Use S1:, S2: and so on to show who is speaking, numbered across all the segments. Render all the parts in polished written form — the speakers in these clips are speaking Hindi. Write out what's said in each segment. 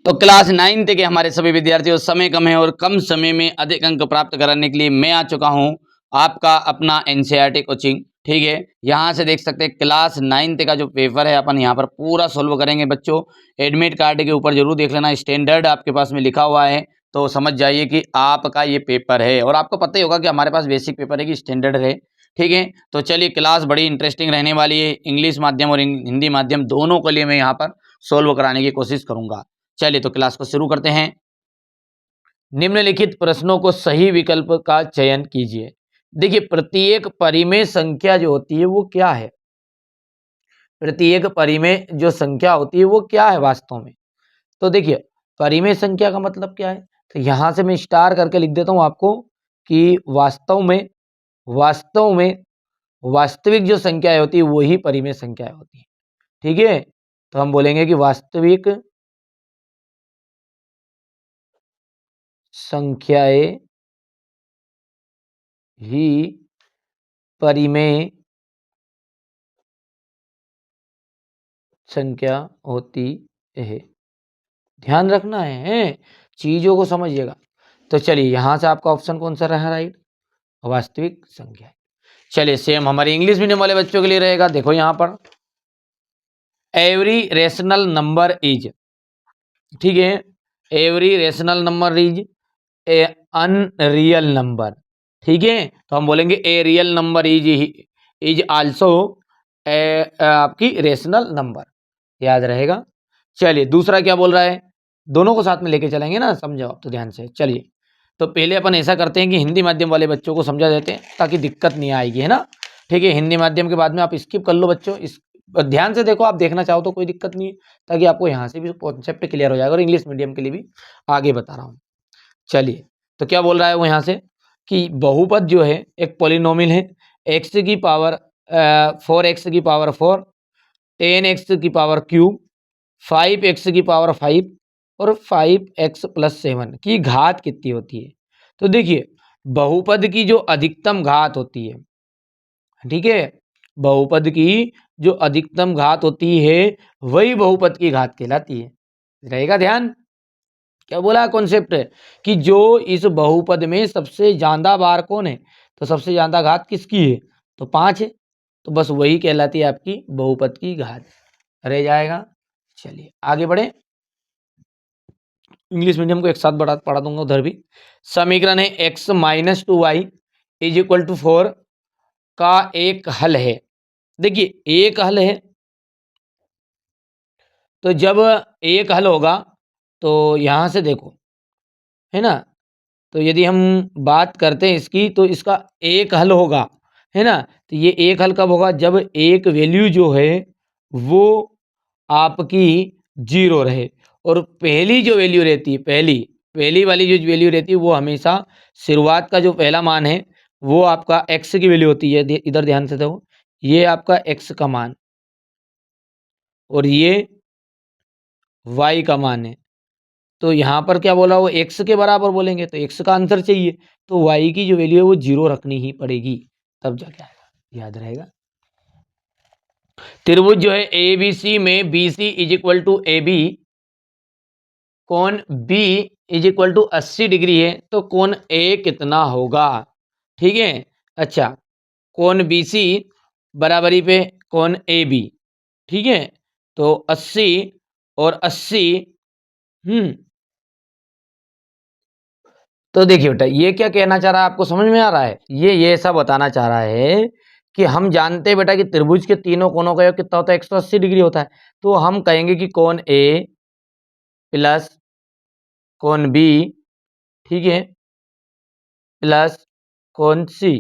S1: तो क्लास 9th के हमारे सभी विद्यार्थियों, समय कम है और कम समय में अधिक अंक प्राप्त कराने के लिए मैं आ चुका हूं आपका अपना एनसीईआरटी कोचिंग। ठीक है, यहां से देख सकते हैं क्लास 9th का जो पेपर है अपन यहां पर पूरा सोल्व करेंगे बच्चों। एडमिट कार्ड के ऊपर जरूर देख लेना, स्टैंडर्ड आपके पास में लिखा हुआ है, तो समझ जाइए कि आपका ये पेपर है। और आपको पता ही होगा कि हमारे पास बेसिक पेपर है कि स्टैंडर्ड है। ठीक है, तो चलिए क्लास बड़ी इंटरेस्टिंग रहने वाली है। इंग्लिश माध्यम और हिंदी माध्यम दोनों के लिए मैं यहाँ पर सोल्व कराने की कोशिश करूंगा। चलिए तो क्लास को शुरू करते हैं। निम्नलिखित प्रश्नों को सही विकल्प का चयन कीजिए। देखिए, प्रत्येक परिमेय संख्या जो होती है वो क्या है? प्रत्येक परिमेय जो संख्या होती है वो क्या है वास्तव में? तो देखिए, परिमेय संख्या का मतलब क्या है? तो यहां से मैं स्टार करके लिख देता हूं आपको कि वास्तव में वास्तविक जो संख्याएं होती है वही परिमेय संख्याएं होती है। ठीक है, तो हम बोलेंगे कि वास्तविक संख्याएं ही परिमेय संख्या होती है। ध्यान रखना है, चीजों को समझिएगा। तो चलिए यहां से आपका ऑप्शन कौन सा रहा? राइट, वास्तविक संख्या। चलिए सेम हमारे इंग्लिश मीडियम वाले बच्चों के लिए रहेगा। देखो यहां पर एवरी रेशनल नंबर इज, ठीक है, every rational number is a unreal number. ठीक है, तो हम बोलेंगे a real number is also आपकी रेशनल नंबर। याद रहेगा। चलिए दूसरा क्या बोल रहा है, दोनों को साथ में लेके चलेंगे ना, समझो आप तो ध्यान से। चलिए तो पहले अपन ऐसा करते हैं कि हिंदी माध्यम वाले बच्चों को समझा देते हैं ताकि दिक्कत नहीं आएगी, है ना। ठीक है, हिंदी माध्यम के बाद में आप स्किप कर लो बच्चों, इस ध्यान से देखो, आप देखना चाहो तो कोई दिक्कत नहीं है, ताकि आपको यहाँ से भी कॉन्सेप्ट क्लियर हो जाएगा। और इंग्लिश मीडियम के लिए भी आगे बता रहा हूँ। चलिए तो क्या बोल रहा है वो यहाँ से कि बहुपद जो है एक पॉलिनोमियल है, एक्स की पावर 4x की पावर 4, 10x की पावर क्यूब, 5x की पावर 5 और 5x+7 की घात कितनी होती है? तो देखिए, बहुपद की जो अधिकतम घात होती है, ठीक है, बहुपद की जो अधिकतम घात होती है वही बहुपद की घात कहलाती है। रहेगा ध्यान। क्या बोला कॉन्सेप्ट कि जो इस बहुपद में सबसे ज्यादा बार कौन है, तो सबसे ज्यादा घात किसकी है? तो 5 है, तो बस वही कहलाती है आपकी बहुपद की घात। रह जाएगा। चलिए आगे बढ़े। इंग्लिश मीडियम को एक साथ पढ़ा दूंगा उधर भी। समीकरण है x-2y इज इक्वल टू 4 का एक हल है। देखिए एक हल है, तो जब एक हल होगा तो यहां से देखो, है ना, तो यदि हम बात करते हैं इसकी, तो इसका एक हल होगा, है ना। तो ये एक हल कब होगा? जब एक वैल्यू जो है वो आपकी 0 रहे, और पहली जो वैल्यू रहती है, पहली पहली वाली जो वैल्यू रहती है वो हमेशा शुरुआत का जो पहला मान है वो आपका x की वैल्यू होती है। इधर ध्यान से देखो, ये आपका x का मान और ये y का मान है। तो यहाँ पर क्या बोला, वो x के बराबर बोलेंगे तो x का आंसर चाहिए, तो y की जो वैल्यू है वो 0 रखनी ही पड़ेगी, तब जाके आएगा। याद रहेगा। त्रिभुज जो है ए बी सी में B C is equal to A B, कोण B is equal to 80 degree है, तो कोण ए कितना होगा? ठीक है, अच्छा, कोण बी सी बराबरी पे कोण ए बी, ठीक है, तो 80 और 80, तो देखिए बेटा ये क्या कहना चाह रहा है, आपको समझ में आ रहा है? ये ऐसा बताना चाह रहा है कि हम जानते हैं बेटा कि त्रिभुज के तीनों कोणों का योग कितना होता है? 180 डिग्री होता है। तो हम कहेंगे कि कोण ए प्लस कोण बी, ठीक है, प्लस कोण सी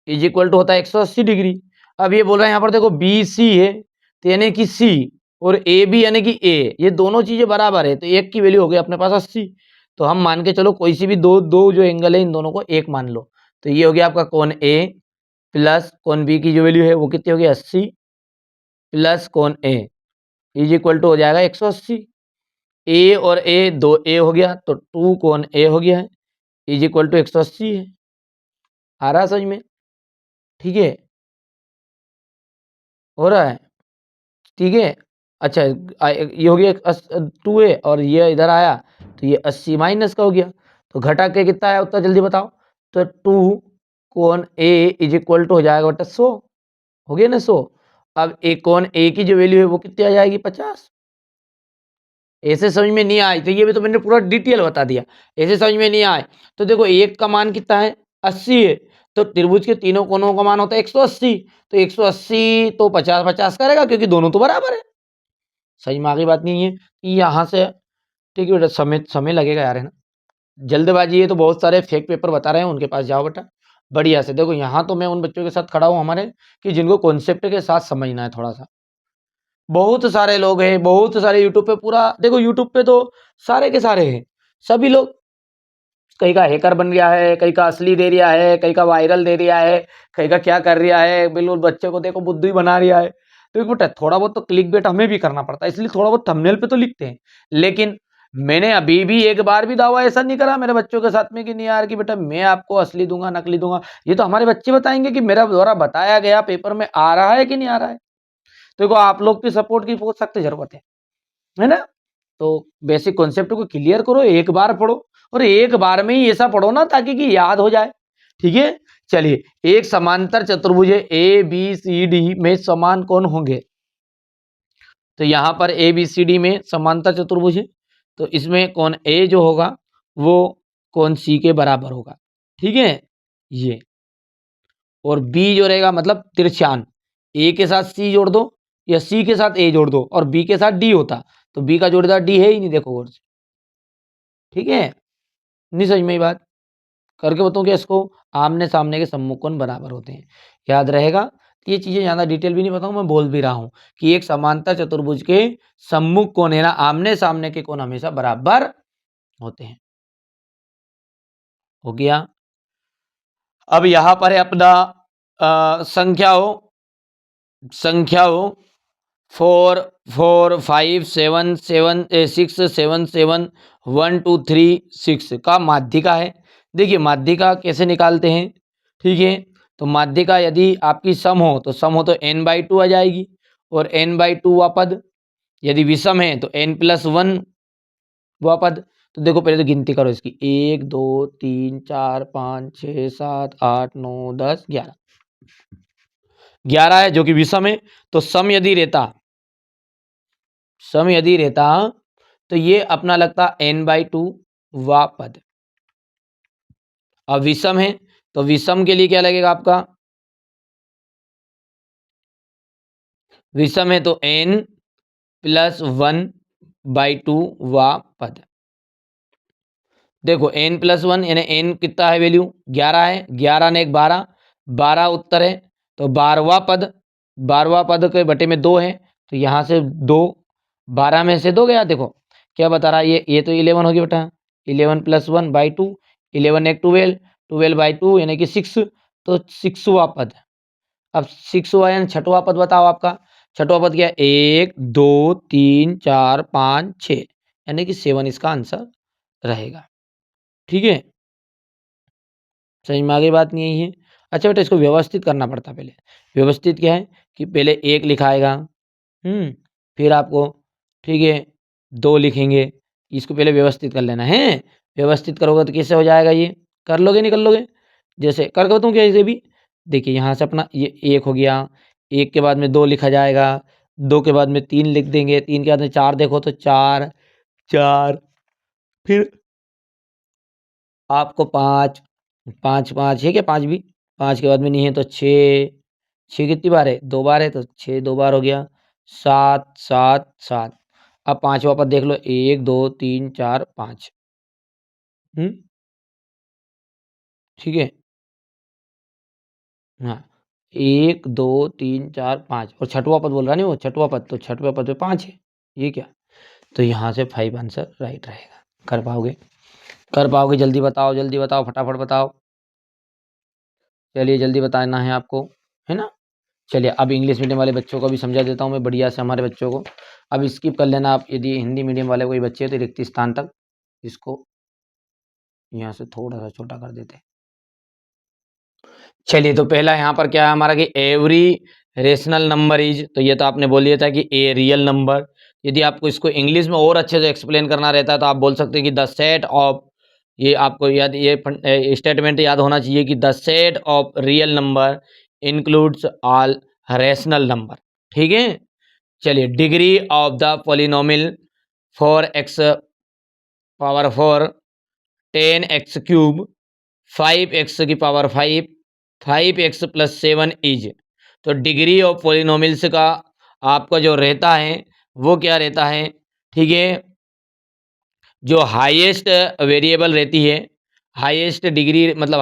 S1: इज इक्वल टू होता है 180 डिग्री। अब ये बोल रहा है यहाँ पर देखो बी सी है, तो यानी कि सी, और ए बी यानी कि ए, ये दोनों चीजें बराबर है, तो एक की वैल्यू हो गई अपने पास 80। तो हम मान के चलो कोई सी भी दो दो जो एंगल है इन दोनों को एक मान लो, तो ये हो गया आपका कोण ए प्लस कोण बी की जो वैल्यू है वो कितनी होगी? 80 प्लस कोण ए इज इक्वल टू हो जाएगा 180। ए और ए, दो ए हो गया, तो 2 कोण ए हो गया है, इज इक्वल टू 180 है। आ रहा समझ में? ठीक है, हो रहा है, ठीक है। अच्छा ये हो गया 2a और ये इधर आया तो ये 80 माइनस का हो गया, तो घटा के कितना आया उत्तर जल्दी बताओ। तो 2 कोण a इज इक्वल टू हो जाएगा बटा 100, हो गया ना 100। अब एक कोण a की जो वैल्यू है वो कितनी आ जाएगी 50। ऐसे समझ में नहीं आए तो ये भी तो मैंने पूरा डिटेल बता दिया। ऐसे समझ में नहीं आए तो देखो एक का मान कितना है 80 है, तो त्रिभुज के तीनों कोणों का मान होता है 180, तो 180 तो 50 50 करेगा क्योंकि दोनों तो बराबर है। सही में आगे बात नहीं है कि यहाँ से ठीक है बेटा, समय समय लगेगा यार, है ना, जल्दबाजी है तो बहुत सारे फेक पेपर बता रहे हैं उनके पास जाओ बेटा बढ़िया से। देखो यहाँ तो मैं उन बच्चों के साथ खड़ा हूँ हमारे कि जिनको कॉन्सेप्ट के साथ समझना है थोड़ा सा। बहुत सारे लोग हैं, बहुत सारे यूट्यूब पे, पूरा देखो यूट्यूब पे तो सारे के सारे हैं, सभी लोग, कहीं का हैकर बन गया है, कहीं का असली दे रिया है, कहीं का वायरल दे रिया है, कहीं का क्या कर रिया है, बिल्कुल बच्चे को देखो बुद्धू ही बना रिया है। तो एक बेटा थोड़ा बहुत तो क्लिक बेट हमें भी करना पड़ता है, इसलिए थोड़ा बहुत थंबनेल पे तो लिखते हैं, लेकिन मैंने अभी भी एक बार भी दावा ऐसा नहीं करा मेरे बच्चों के साथ में कि नहीं यार कि बेटा मैं आपको असली दूंगा नकली दूंगा। ये तो हमारे बच्चे बताएंगे कि मेरा द्वारा बताया गया पेपर में आ रहा है कि नहीं आ रहा है। तो देखो आप लोग की सपोर्ट की बहुत सख्त जरूरत है ना। तो बेसिक कॉन्सेप्ट को क्लियर करो, एक बार पढ़ो और एक बार में ही ऐसा पढ़ो ना ताकि कि याद हो जाए। ठीक है, चलिए एक समांतर चतुर्भुज ए बी सी डी में समान कोण होंगे। तो यहां पर ए बी सी डी में समांतर चतुर्भुज है, तो इसमें कोण ए जो होगा वो कोण सी के बराबर होगा। ठीक है, ये और बी जो रहेगा मतलब तिरछान, ए के साथ सी जोड़ दो या सी के साथ ए जोड़ दो और बी के साथ डी होता, तो बी का जोड़ीदार डी है ही नहीं, देखो और। ठीक है, नहीं समझ में ये बात करके बताऊं क्या इसको, आमने सामने के सम्मुख कोण बराबर होते हैं, याद रहेगा। ये चीजें ज्यादा डिटेल भी नहीं बताऊं, मैं बोल भी रहा हूं कि एक समांतर चतुर्भुज के सम्मुख कोण है ना, आमने सामने के कोण हमेशा बराबर होते हैं। हो गया। अब यहां पर है अपना संख्याओं 4 4 5 7 7 6 7 1 2 3 6 का माध्यिका है। देखिए माध्यिका कैसे निकालते हैं, ठीक है, तो माध्यिका यदि आपकी सम हो तो सम हो तो n/2 आ जाएगी और n/2 वह पद, यदि विषम है तो n+1 वह पद। तो देखो पहले तो गिनती करो इसकी, 1 2 3 4 5 6 7 8 9 10 11, 11 है जो कि विषम है। तो सम यदि रहता तो ये अपना लगता n/2 वा पद। अब विषम है तो विषम के लिए क्या लगेगा आपका, विषम है तो n+1/2 वा पद। देखो n+1 यानी n कितना है वैल्यू 11 है, 11 ने 1 12, 12 उत्तर है, तो 12वां पद, 12वां पद के बटे में 2 है, तो यहाँ से 2, 12 में से 2 गया। देखो क्या बता रहा है ये तो 11 हो गया बेटा, 11+1/2, 11 एक 12, 12/2 यानी कि 6, तो 6वां पद। अब 6वां यानी छठवां पद बताओ आपका, छठवां पद क्या है 1 2 3 4 5 6, यानी कि 7 इसका आंसर रहेगा। ठीक है, समझ में आगे बात नहीं आई है। अच्छा बेटा इसको व्यवस्थित करना पड़ता पहले, व्यवस्थित क्या है कि पहले 1 लिखाएगा, फिर आपको, ठीक है, 2 लिखेंगे, इसको पहले व्यवस्थित कर लेना है। व्यवस्थित करोगे तो कैसे हो जाएगा, ये कर लोगे नहीं कर लोगे, जैसे कर बताऊँ क्या, इसे भी देखिए यहाँ से अपना ये 1 हो गया, 1 के बाद में 2 लिखा जाएगा, 2 के बाद में 3 लिख देंगे, 3 के बाद में 4 देखो तो 4 4, फिर आपको 5 5 5 है क्या, 5 भी, 5 के बाद में नहीं है तो 6, 6 कितनी बार है 2 बार है, तो 6 2 बार हो गया, 7 7 7। अब पांचवा पद देख लो 1 2 3 4 5, ठीक है, हाँ 1 2 3 4 5 और छठवां पद बोल रहा नहीं वो छठवां पद, तो छठवें पद पे 5 है, ये क्या, तो यहाँ से 5 आंसर राइट रहेगा। कर पाओगे, कर पाओगे, जल्दी बताओ फटाफट बताओ, चलिए जल्दी बताना है आपको, है ना। चलिए अब इंग्लिश मीडियम वाले बच्चों को भी समझा देता हूँ मैं बढ़िया से, हमारे बच्चों को अब स्किप कर लेना आप, यदि हिंदी मीडियम वाले कोई बच्चे हैं तो रिक्त स्थान तक इसको यहाँ से थोड़ा सा छोटा कर देते हैं। चलिए तो पहला यहाँ पर क्या है हमारा कि एवरी रेशनल नंबर इज, तो ये तो आपने बोल दिया था कि ए रियल नंबर। यदि आपको इसको इंग्लिश में और अच्छे से एक्सप्लेन करना रहता है तो आप बोल सकते हैं कि द सेट ऑफ, ये आपको याद, ये स्टेटमेंट याद होना चाहिए कि the set of real number includes all rational number. ठीक है, चलिए degree of the polynomial 4x power 4, 10x cube, 5x की पावर 5, 5x प्लस 7 इज, तो डिग्री ऑफ पोलिनोमियल्स का आपका जो रहता है वो क्या रहता है, ठीक है, जो हाईएस्ट वेरिएबल रहती है, हाईएस्ट डिग्री मतलब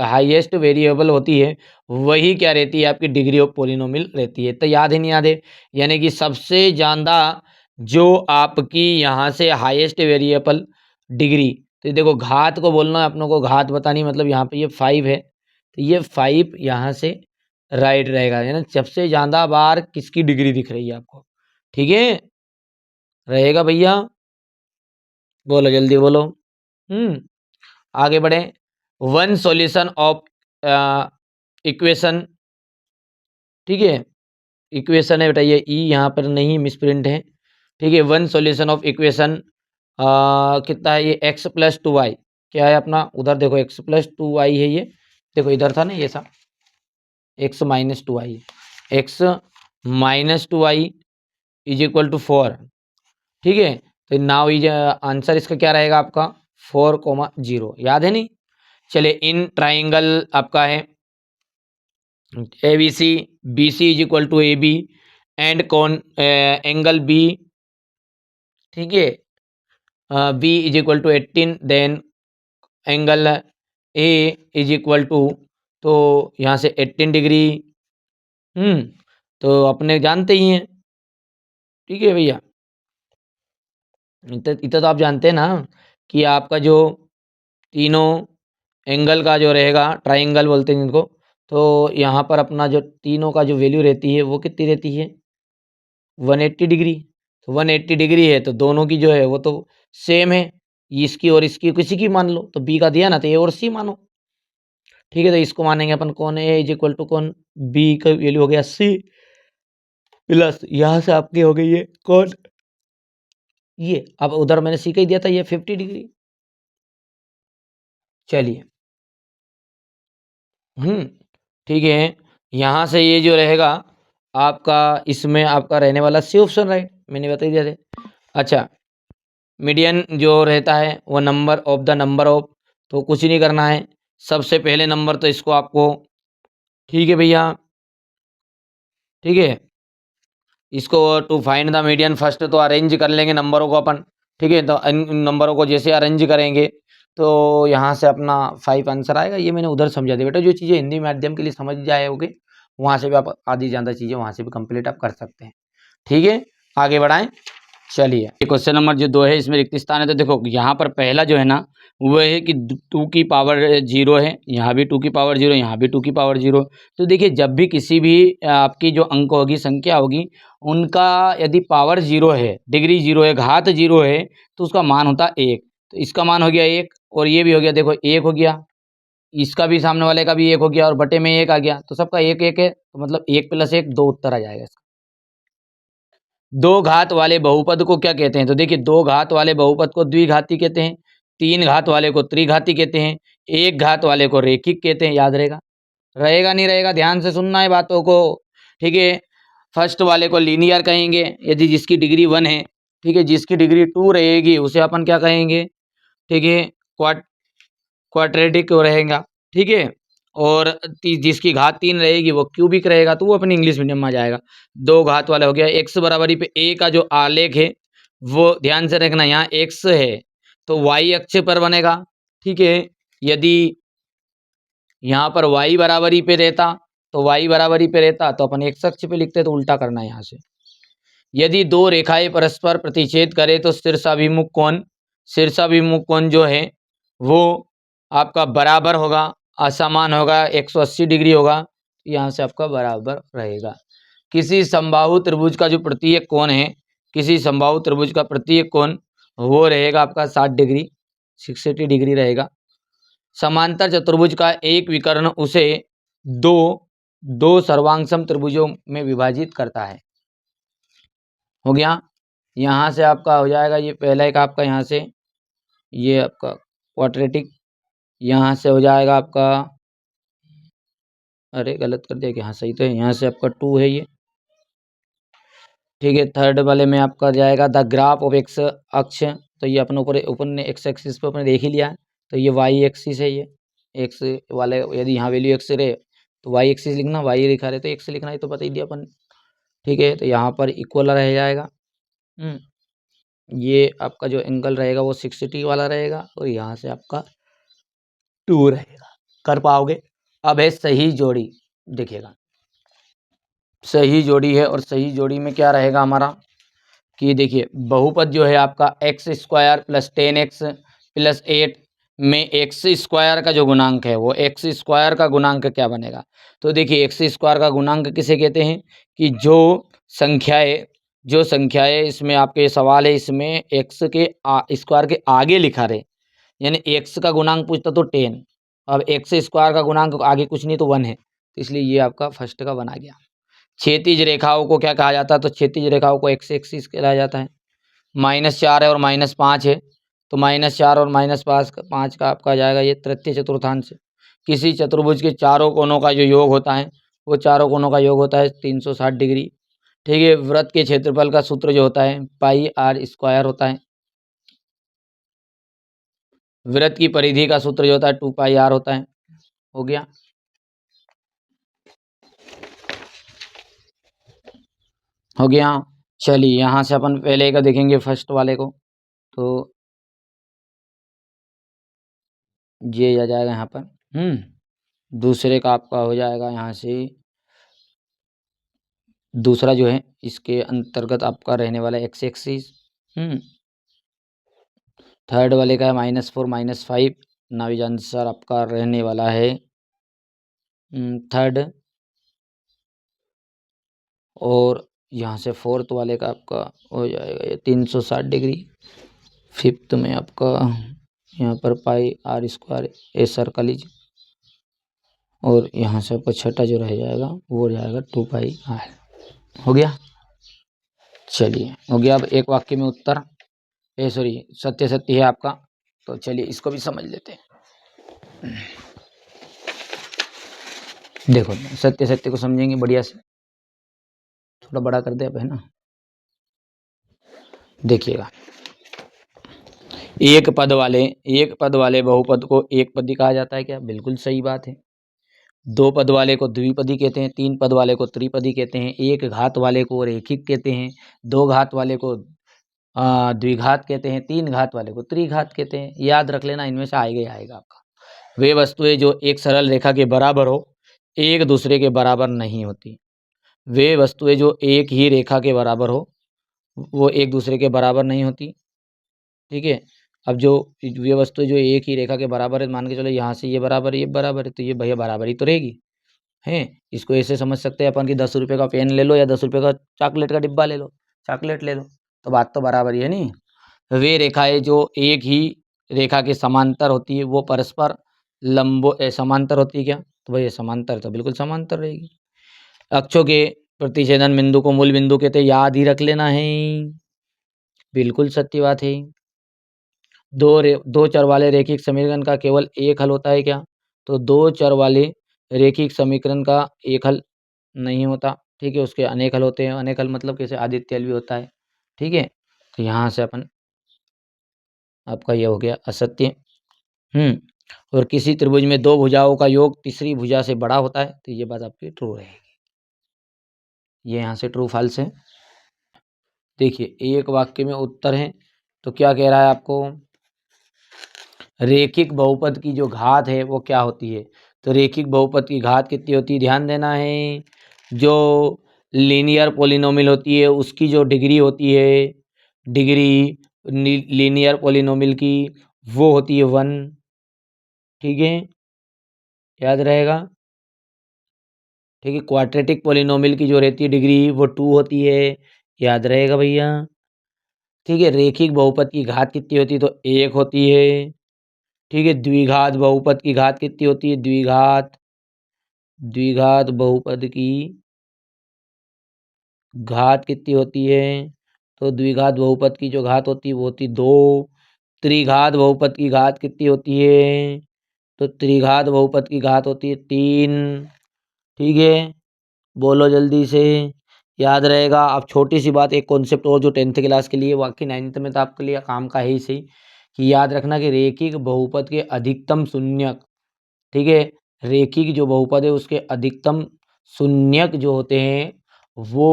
S1: हाईएस्ट वेरिएबल होती है, वही क्या रहती है, आपकी डिग्री ऑफ पोलिनोमियल रहती है। तो याद है नहीं याद है, यानी कि सबसे ज़्यादा जो आपकी यहाँ से हाईएस्ट वेरिएबल डिग्री, तो देखो घात को बोलना है अपनों को, घात बतानी, मतलब यहाँ पे ये 5 है, तो ये 5 यहाँ से राइट रहेगा, है ना, सबसे ज़्यादा बार किसकी डिग्री दिख रही है आपको, ठीक है, रहेगा भैया, बोलो जल्दी बोलो। आगे बढ़े। वन सॉल्यूशन ऑफ इक्वेशन, ठीक है, इक्वेशन है बेटा, ये ई यहाँ पर नहीं मिसप्रिंट है, ठीक है, वन सॉल्यूशन ऑफ इक्वेशन कितना है, ये एक्स प्लस टू वाई, क्या है अपना, उधर देखो एक्स प्लस टू वाई है, ये देखो इधर था ना ये सा, x minus two y, x minus two y is equal to 4, ठीक है, तो नाउ इज आंसर इसका क्या रहेगा आपका 4,0, याद है नहीं। चलिए इन ट्राइंगल आपका है A B C is equal to A B and कौन एंगल बी, ठीक है, B is equal to 18, then angle A is equal to, तो यहाँ से 18 डिग्री, तो अपने जानते ही हैं, ठीक है भैया, इतना तो आप जानते हैं ना कि आपका जो तीनों एंगल का जो रहेगा, ट्राइंगल बोलते हैं इनको, तो यहाँ पर अपना जो तीनों का जो वैल्यू रहती है वो कितनी रहती है 180 डिग्री, तो 180 डिग्री है तो दोनों की जो है वो तो सेम है, इसकी और इसकी किसी की मान लो, तो बी का दिया ना तो ए और सी मानो, ठीक है, तो इसको मानेंगे अपन, कौन ए इज इक्वल टू कौन, बी का वैल्यू हो गया सी, प्लस यहाँ से आपकी हो गई है कौन, ये अब उधर मैंने सी का ही दिया था, ये 50 डिग्री। चलिए ठीक है, यहाँ से ये जो रहेगा आपका, इसमें आपका रहने वाला सी ऑप्शन राइट, मैंने बता ही दिया था। अच्छा, मीडियन जो रहता है वो number of the number of, तो कुछ नहीं करना है, सबसे पहले नंबर तो इसको आपको, ठीक है भैया, ठीक है, इसको to find the median first तो अरेंज कर लेंगे नंबरों को अपन, ठीक है, तो इन नंबरों को जैसे अरेंज करेंगे तो यहाँ से अपना 5 आंसर आएगा, ये मैंने उधर समझा दिया बेटा, जो चीज़ें हिंदी माध्यम के लिए समझ जाओगे वहाँ से भी आप आधी ज़्यादा चीज़ें वहाँ से भी कंप्लीट आप कर सकते हैं, ठीक है, आगे बढ़ाएं। चलिए क्वेश्चन नंबर जो 2 है इसमें रिक्त स्थान है, तो देखो यहाँ पर पहला जो है ना वो है कि 2 की पावर 0 है, यहाँ भी 2 की पावर 0, यहाँ भी 2 की पावर 0, तो देखिए जब भी किसी भी आपकी जो अंक होगी, संख्या होगी, उनका यदि पावर 0 है, डिग्री 0 है, घात 0 है, तो उसका मान होता 1, तो इसका मान हो गया 1 और ये भी हो गया, देखो 1 हो गया, इसका भी सामने वाले का भी 1 हो गया और बटे में 1 आ गया, तो सबका 1 1 है, तो मतलब 1 + 1 2 उत्तर आ जाएगा इसका। दो घात वाले बहुपद को क्या कहते हैं, तो देखिए दो घात वाले बहुपद को द्विघाती कहते हैं, तीन घात वाले को त्रिघाती कहते हैं, एक घात वाले को रैखिक कहते हैं, याद रहेगा, रहेगा नहीं रहेगा, ध्यान से सुनना है बातों को, ठीक है, फर्स्ट वाले को लीनियर कहेंगे यदि जिसकी डिग्री 1 है, ठीक है, जिसकी डिग्री 2 रहेगी उसे अपन क्या कहेंगे, ठीक है, क्वाड्रेटिक रहेगा, ठीक है, और जिसकी घात 3 रहेगी वो क्यूबिक रहेगा, तो वो अपनी इंग्लिश मीडियम में आ जाएगा। दो घात वाला हो गया, एक्स बराबरी पे ए का जो आलेख है वो ध्यान से रखना, यहाँ एक्स है तो वाई अक्ष पर बनेगा, ठीक है, यदि यहाँ पर वाई बराबरी पे रहता तो वाई बराबरी पे रहता तो अपन एक्स अक्ष पे लिखते, तो उल्टा करना है यहाँ से। यदि दो रेखाएं परस्पर प्रतिच्छेद करें तो शीर्षाभिमुख कोण जो है वो आपका बराबर होगा, असमान होगा, 180 डिग्री होगा, यहाँ से आपका बराबर रहेगा। किसी समबाहु त्रिभुज का जो प्रत्येक कोण है, किसी समबाहु त्रिभुज का प्रत्येक कोण वो रहेगा आपका 60 डिग्री, 60 डिग्री रहेगा। समांतर चतुर्भुज का एक विकर्ण उसे दो दो सर्वांगसम त्रिभुजों में विभाजित करता है। हो गया। यहाँ से आपका हो जाएगा ये पहला एक आपका यहाँ से ये आपका क्वाड्रेटिक, यहाँ से हो जाएगा आपका, अरे गलत कर दिया कि हाँ सही तो है, यहाँ से आपका 2 है ये, ठीक है। थर्ड वाले में आपका जाएगा द ग्राफ ऑफ एक्स अक्ष, तो ये अपने ऊपर ने एक्स एक्सिस पे अपने देख ही लिया है, तो ये वाई एक्सिस है, ये एक्स वाले यदि यहाँ वैल्यू एक्स रहे तो वाई एक्सिस लिखना, वाई लिखा रहे तो एक्स लिखना, ये तो बता ही दिया अपन, ठीक है। तो यहाँ पर इक्वल रह जाएगा, ये आपका जो एंगल रहेगा वो 60 वाला रहेगा और यहाँ से आपका 2 रहेगा। कर पाओगे? अब है सही जोड़ी, देखिएगा सही जोड़ी है, और सही जोड़ी में क्या रहेगा हमारा कि देखिए बहुपद जो है आपका x square plus 10x plus 8 में एक्स स्क्वायर का जो गुणांक है वो एक्स स्क्वायर का गुणांक क्या बनेगा। तो देखिए एक्स स्क्वायर का गुणांक किसे कहते हैं कि जो संख्याएं इसमें आपके सवाल है इसमें एक्स के स्क्वायर के आगे लिखा रहे, यानी एक्स का गुणांक पूछता तो 10, अब एक्स स्क्वायर का गुणांक आगे कुछ नहीं तो 1 है, तो इसलिए ये आपका फर्स्ट का बना गया। क्षैतिज रेखाओं को क्या कहा जाता है, तो क्षैतिज रेखाओं को एक्स एक्सिस कहलाया जाता है। -4 है और -5 है, तो -4 और -5 का आपका जाएगा ये तृतीय चतुर्थांश। किसी चतुर्भुज के चारों कोनों का जो योग होता है वो चारों कोनों का योग होता है 360 डिग्री, ठीक है। वृत्त के क्षेत्रफल का सूत्र जो होता है पाई आर स्क्वायर होता है, वृत्त की परिधि का सूत्र जो होता है 2 पाई आर होता है। हो गया, हो गया। चलिए यहाँ से अपन पहले का देखेंगे फर्स्ट वाले को, तो ये आ जाएगा यहाँ पर, दूसरे का आपका हो जाएगा यहाँ से, दूसरा जो है इसके अंतर्गत आपका रहने वाला एक्स एक्सिस, थर्ड वाले का है -4 -5, नाइज आंसर आपका रहने वाला है थर्ड, और यहाँ से फोर्थ वाले का आपका हो जाएगा ये 360 डिग्री, फिफ्थ में आपका यहाँ पर pi r square a circle is, और यहाँ से आपका छठा जो रह जाएगा वो जाएगा 2 पाई आर। हो गया, चलिए हो गया। अब एक वाक्य में उत्तर सॉरी सत्य सत्य है आपका, तो चलिए इसको भी समझ लेते हैं। देखो सत्य सत्य को समझेंगे बढ़िया से, थोड़ा बड़ा कर दे अब, है ना। देखिएगा एक पद वाले बहुपद को एक पदी कहा जाता है क्या, बिल्कुल सही बात है। दो पद वाले को द्विपदी कहते हैं, तीन पद वाले को त्रिपदी कहते हैं, एक घात वाले को रेखिक कहते हैं, दो घात वाले को द्विघात कहते हैं, तीन घात वाले को त्रिघात कहते हैं। याद रख लेना, इनमें से आएगा ही आएगा आपका। वे वस्तुएं जो एक सरल रेखा के बराबर हो एक दूसरे के बराबर नहीं होती। वे वस्तुएं जो एक ही रेखा के बराबर हो वो एक दूसरे के बराबर नहीं होती, ठीक है। अब जो ये वस्तुएं जो एक ही रेखा के बराबर है, मान के चलो यहाँ से ये बराबर है तो ये भैया बराबर ही तो रहेगी, हैं। इसको ऐसे समझ सकते हैं अपन कि 10 रुपये का पेन ले लो या 10 रुपये का चॉकलेट का डिब्बा ले लो, चॉकलेट ले लो, तो बात तो बराबर ही है नहीं। वे रेखाएं जो एक ही रेखा के समांतर होती है वो परस्पर समांतर होती है क्या, तो भाई समांतर तो बिल्कुल समांतर रहेगी। अक्षों के प्रतिच्छेदन बिंदु को मूल बिंदु कहते हैं, याद ही रख लेना है, बिल्कुल सत्य बात है। दो चर वाले रैखिक समीकरण का केवल एक हल होता है क्या, तो दो चर वाले रैखिक समीकरण का एक हल नहीं होता, ठीक है, उसके अनेक हल होते हैं। अनेक हल मतलब कैसे आदित्य हल भी होता है, ठीक है। तो यहाँ से अपन आपका यह हो गया असत्य। और किसी त्रिभुज में दो भुजाओं का योग तीसरी भुजा से बड़ा होता है, तो ये बात आपकी ट्रू रहेगी। ये यहाँ से ट्रू फॉल्स है। देखिए एक वाक्य में उत्तर है, तो क्या कह रहा है आपको, रेखिक बहुपद की जो घात है वो क्या होती है, तो रेखिक बहुपद की घात कितनी होती है, ध्यान देना है। जो लीनियर पोलिनोमियल होती है उसकी जो डिग्री होती है, डिग्री लीनियर पोलिनोमियल की वो होती है 1, ठीक है, याद रहेगा, ठीक है। क्वाड्रेटिक पोलिनोमियल की जो रहती है डिग्री वो 2 होती है, याद रहेगा भैया, ठीक है। रेखिक बहुपद की घात कितनी होती है, तो 1 होती है, ठीक है। द्विघात बहुपद की घात कितनी होती है, द्विघात बहुपद की घात कितनी होती है? तो द्विघात बहुपद की जो घात होती है वो होती 2। त्रिघात बहुपद की घात कितनी होती है? तो त्रिघात बहुपद की घात होती है 3। ठीक है, बोलो जल्दी से, याद रहेगा। अब छोटी सी बात, एक कॉन्सेप्ट और जो 10th क्लास के लिए, बाकी 9th में तो आपके लिए काम का है ही सही, कि याद रखना कि रेखिक बहुपद के अधिकतम शून्यक, ठीक है, रेखिक जो बहुपद है उसके अधिकतम शून्यक जो होते हैं वो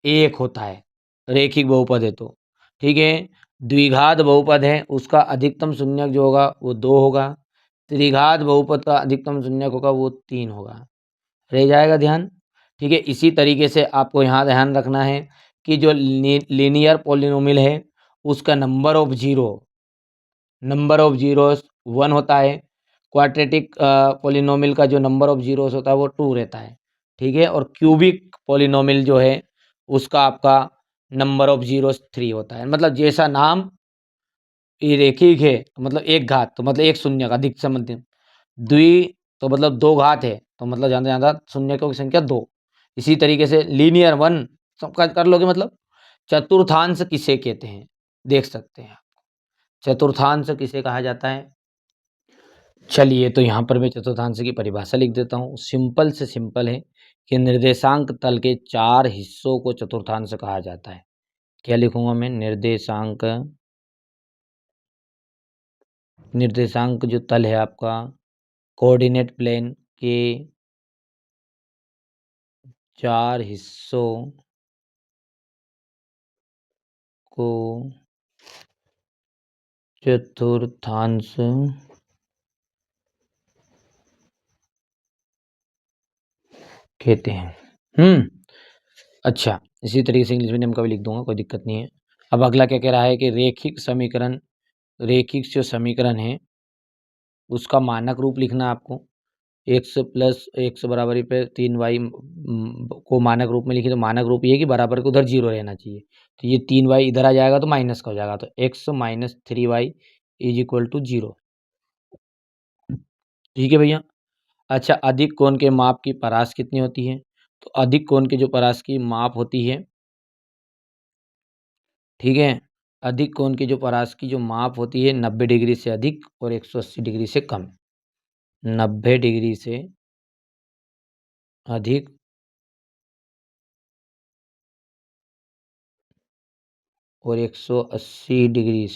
S1: 1 होता है, रेखिक बहुपद है तो। ठीक है, द्विघात बहुपद है उसका अधिकतम शून्यक जो होगा वो 2 होगा, त्रिघात बहुपद का अधिकतम शून्यक होगा वो 3 होगा। रह जाएगा ध्यान। ठीक है, इसी तरीके से आपको यहाँ ध्यान रखना है कि जो लीनियर पॉलिनोमियल है उसका नंबर ऑफ जीरोस 1 होता है। क्वाड्रेटिक पॉलिनोमियल का जो नंबर ऑफ जीरोस होता है वो 2 रहता है। ठीक है, और क्यूबिक पॉलिनोमियल जो है उसका आपका नंबर ऑफ जीरोस 3 होता है। मतलब जैसा नाम ये रेखिक है तो मतलब एक घात, तो मतलब एक शून्य का अधिक से मध्यम, द्वि तो मतलब 2 घात है तो मतलब ज़्यादा से ज़्यादा शून्यकों की संख्या 2। इसी तरीके से लीनियर 1 सबका कर लोगे, मतलब चतुर्थांश किसे कहते हैं देख सकते हैं। चतुर्थांश किसे कहा जाता है? चलिए, तो यहाँ पर मैं चतुर्थांश की परिभाषा लिख देता हूँ। सिंपल से सिंपल है कि निर्देशांक तल के 4 हिस्सों को चतुर्थांश कहा जाता है। क्या लिखूंगा मैं? निर्देशांक जो तल है आपका कोऑर्डिनेट प्लेन के 4 हिस्सों को चतुर्थांश कहते हैं। अच्छा, इसी तरीके से इंग्लिश मीडियम का भी लिख दूंगा, कोई दिक्कत नहीं है। अब अगला क्या कह रहा है कि रेखिक जो समीकरण है उसका मानक रूप लिखना है आपको। एक्स प्लस एक्स बराबर पे 3y को मानक रूप में लिखिए, तो मानक रूप ये है कि बराबर के उधर 0 रहना चाहिए। तो ये 3y इधर आ जाएगा तो माइनस का हो जाएगा, तो x minus 3y is equal to 0। ठीक है भैया। अच्छा, अधिक कोण के माप की परास कितनी होती है? तो अधिक कोण के जो परास की माप होती है, ठीक है, अधिक कोण की जो परास की जो माप होती है 90 डिग्री से अधिक और 180 डिग्री से कम। 90 डिग्री से अधिक और 180 डिग्री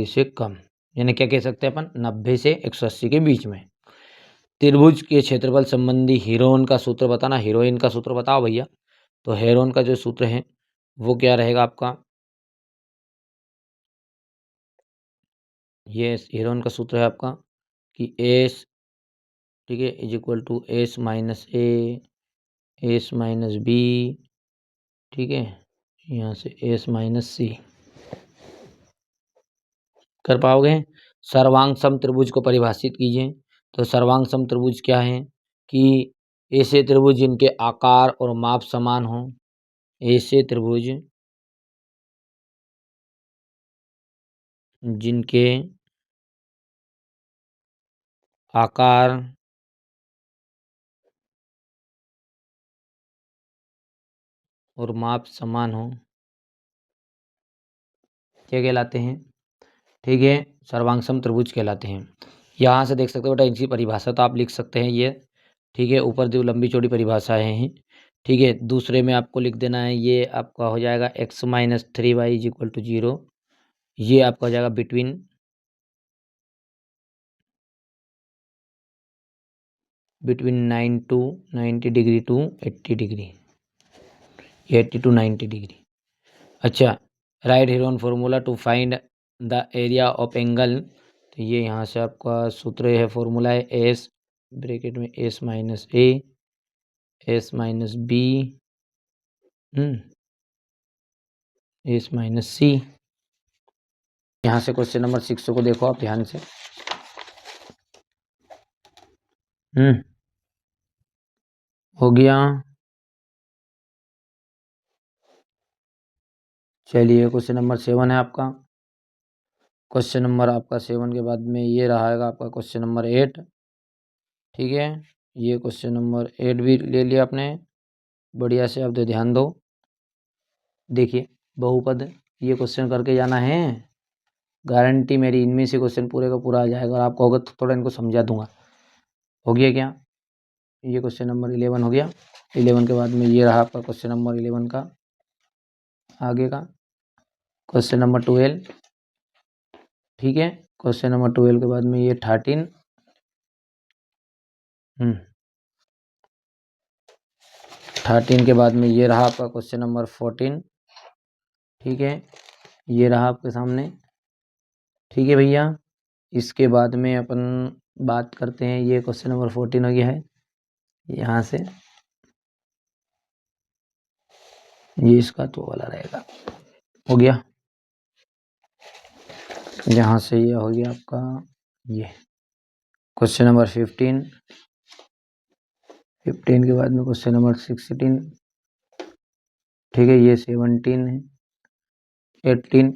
S1: से कम, यानी क्या कह सकते हैं अपन, 90 से 180 के बीच में। त्रिभुज के क्षेत्रफल संबंधी हीरोन का सूत्र बताना। हीरोइन का सूत्र बताओ भैया। तो हेरोन का जो सूत्र है वो क्या रहेगा आपका? ये हीरोन का सूत्र है आपका कि एस, ठीक है, is equal to S minus A, S minus B, ठीक है, यहाँ से एस माइनस सी। कर पाओगे? सर्वांग सम त्रिभुज को परिभाषित कीजिए। तो सर्वांग सम त्रिभुज क्या है कि ऐसे त्रिभुज जिनके आकार और माप समान हो, ऐसे त्रिभुज जिनके आकार और माप समान हो, क्या कहलाते हैं? ठीक है, सर्वांगसम त्रिभुज कहलाते हैं। यहाँ से देख सकते हो बेटा, इनकी परिभाषा तो आप लिख सकते हैं ये। ठीक है, ऊपर जो लंबी चौड़ी परिभाषाएं हैं। ठीक है, दूसरे में आपको लिख देना है, ये आपका हो जाएगा x minus 3y is equal to 0। ये आपका हो जाएगा between 90 degree to 80 degree, 80 to 90 degree. अच्छा, right Heron formula to find the area of angle. तो ये यहाँ से आपका सूत्र है, फॉर्मूला है एस ब्रैकेट में एस माइनस ए, S minus b, s minus c. यहाँ से क्वेश्चन नंबर 6 को देखो आप ध्यान से। हो गया। चलिए, क्वेश्चन नंबर 7 है आपका। क्वेश्चन नंबर आपका 7 के बाद में ये रहेगा आपका क्वेश्चन नंबर 8। ठीक है, ये क्वेश्चन नंबर 8 भी ले लिया आपने, बढ़िया से। अब तो ध्यान दो, देखिए बहुपद, ये क्वेश्चन करके जाना है, गारंटी मेरी, इनमें से क्वेश्चन पूरे का पूरा आ जाएगा, और आपको होगा तो थोड़ा इनको समझा दूंगा। हो गया क्या? ये क्वेश्चन नंबर 11 हो गया। 11 के बाद में ये रहा आपका क्वेश्चन नंबर 11 का आगे का क्वेश्चन नंबर 12। ठीक है, क्वेश्चन नंबर 12 के बाद में ये 13। 13 के बाद में ये रहा आपका क्वेश्चन नंबर 14। ठीक है, ये रहा आपके सामने। ठीक है भैया, इसके बाद में अपन बात करते हैं, ये क्वेश्चन नंबर 14 हो गया है, यहाँ से ये इसका तो वाला रहेगा, हो गया। यहाँ से ये हो गया आपका ये क्वेश्चन नंबर 15। 15 के बाद में क्वेश्चन नंबर 16। ठीक है, ये 17 है, 18।